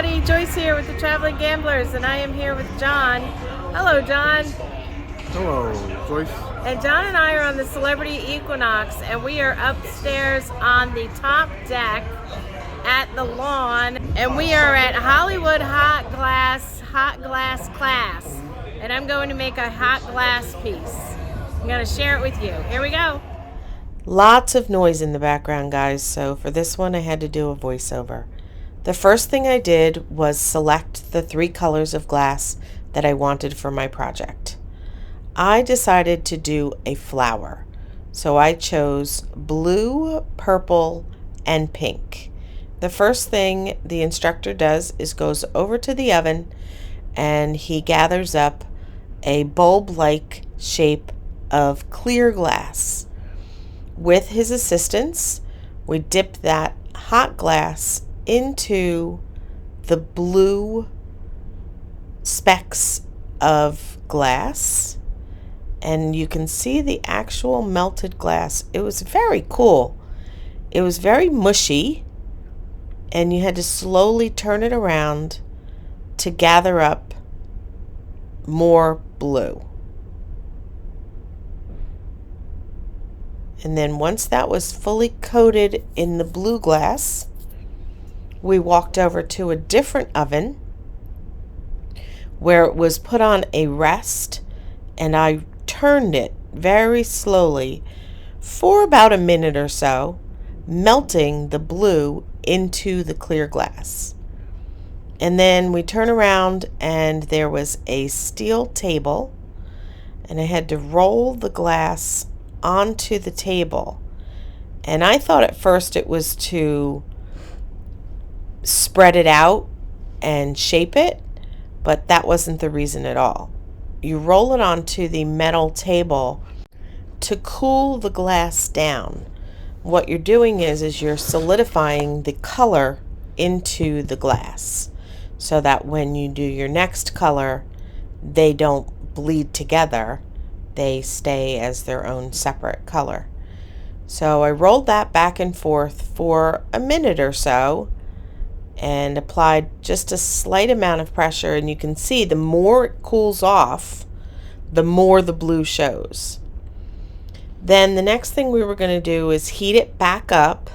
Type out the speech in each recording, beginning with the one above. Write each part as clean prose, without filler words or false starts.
everybody, Joyce here with the Traveling Gamblers, and I am here with John. Hello, John. Hello, Joyce. And John and I are on the Celebrity Equinox, and we are upstairs on the top deck at the lawn, and we are at Hollywood hot glass class, and I'm going to make a hot glass piece. I'm going to share it with you. Here we go. Lots of noise in the background, guys, so for this one I had to do a voiceover. The first thing I did was select the 3 colors of glass that I wanted for my project. I decided to do a flower, so I chose blue, purple, and pink. The first thing the instructor does is goes over to the oven and he gathers up a bulb-like shape of clear glass. With his assistance, we dip that hot glass into the blue specks of glass, and you can see the actual melted glass. It was very cool. It was very mushy, and you had to slowly turn it around to gather up more blue. And then once that was fully coated in the blue glass, we walked over to a different oven where it was put on a rest, and I turned it very slowly for about a minute or so, melting the blue into the clear glass. And then we turn around and there was a steel table, and I had to roll the glass onto the table. And I thought at first it was to spread it out and shape it, but that wasn't the reason at all. You roll it onto the metal table to cool the glass down. What you're doing is you're solidifying the color into the glass so that when you do your next color, they don't bleed together. They stay as their own separate color. So I rolled that back and forth for a minute or so and applied just a slight amount of pressure, and you can see the more it cools off, the more the blue shows. Then the next thing we were going to do is heat it back up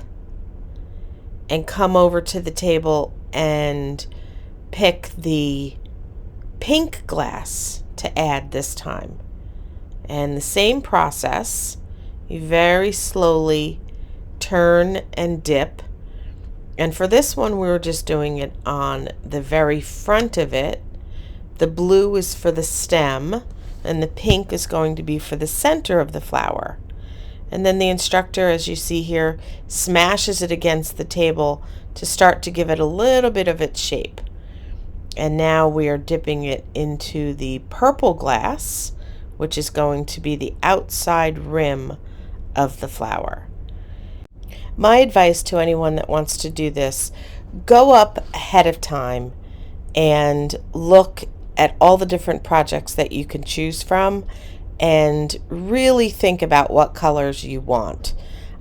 and come over to the table and pick the pink glass to add this time. And the same process, you very slowly turn and dip. And for this one, we were just doing it on the very front of it. The blue is for the stem, and the pink is going to be for the center of the flower. And then the instructor, as you see here, smashes it against the table to start to give it a little bit of its shape. And now we are dipping it into the purple glass, which is going to be the outside rim of the flower. My advice to anyone that wants to do this, go up ahead of time and look at all the different projects that you can choose from and really think about what colors you want.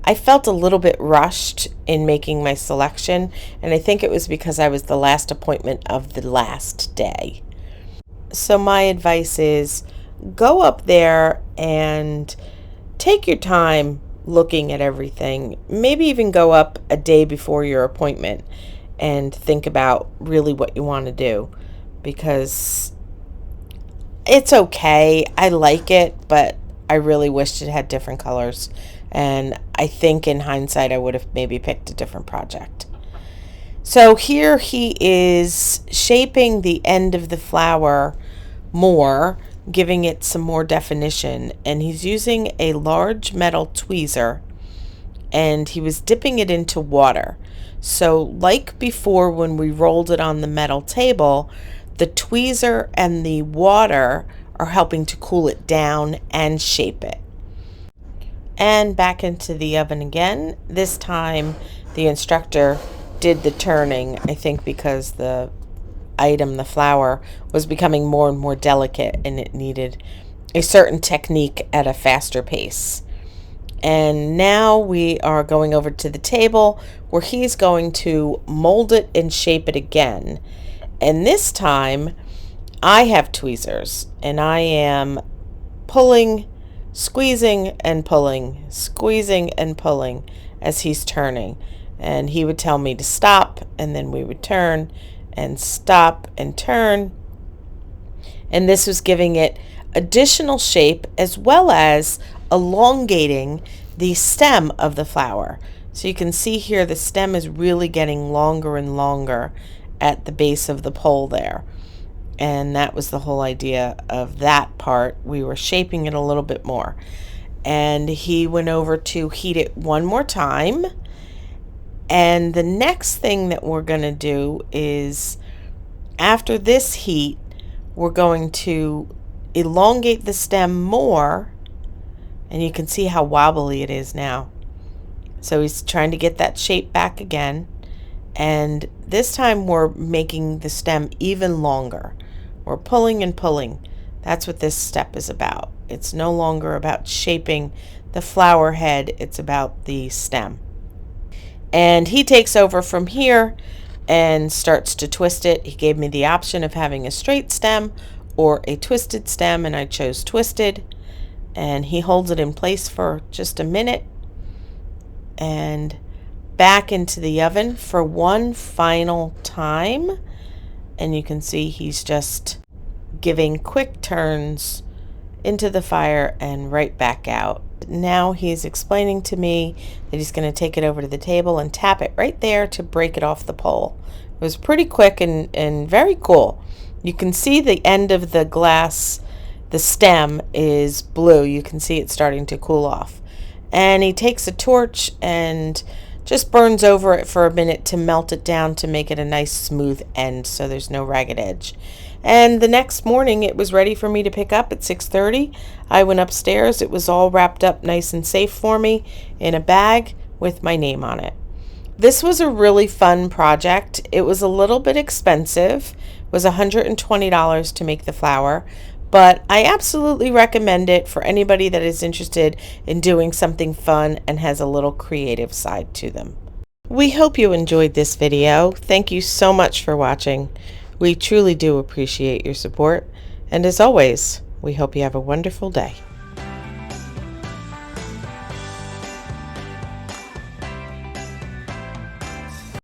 I felt a little bit rushed in making my selection, and I think it was because I was the last appointment of the last day. So my advice is go up there and take your time looking at everything. Maybe even go up a day before your appointment and think about really what you want to do, because it's okay. I like it, but I really wished it had different colors, and I think in hindsight I would have maybe picked a different project. So here he is shaping the end of the flower more, giving it some more definition, and he's using a large metal tweezer, and he was dipping it into water. So like before when we rolled it on the metal table, the tweezer and the water are helping to cool it down and shape it. And back into the oven again. This time the instructor did the turning, I think because the flower, was becoming more and more delicate and it needed a certain technique at a faster pace. And now we are going over to the table where he's going to mold it and shape it again. And this time I have tweezers and I am pulling, squeezing and pulling, squeezing and pulling as he's turning. And he would tell me to stop, and then we would turn and stop and turn. And this was giving it additional shape as well as elongating the stem of the flower. So you can see here the stem is really getting longer and longer at the base of the pole there. And that was the whole idea of that part. We were shaping it a little bit more. And he went over to heat it one more time. And the next thing that we're going to do is, after this heat, we're going to elongate the stem more. And you can see how wobbly it is now. So he's trying to get that shape back again. And this time we're making the stem even longer. We're pulling and pulling. That's what this step is about. It's no longer about shaping the flower head, it's about the stem. And he takes over from here and starts to twist it. He gave me the option of having a straight stem or a twisted stem, and I chose twisted. And he holds it in place for just a minute and back into the oven for one final time. And you can see he's just giving quick turns into the fire and right back out. Now he's explaining to me that he's going to take it over to the table and tap it right there to break it off the pole. It was pretty quick and very cool. You can see the end of the glass, the stem is blue. You can see it starting to cool off. And he takes a torch and just burns over it for a minute to melt it down to make it a nice smooth end so there's no ragged edge. And the next morning it was ready for me to pick up at 6:30. I went upstairs. It was all wrapped up nice and safe for me in a bag with my name on it. This was a really fun project. It was a little bit expensive. It was $120 to make the flower, but I absolutely recommend it for anybody that is interested in doing something fun and has a little creative side to them. We hope you enjoyed this video. Thank you so much for watching. We truly do appreciate your support. And as always, we hope you have a wonderful day.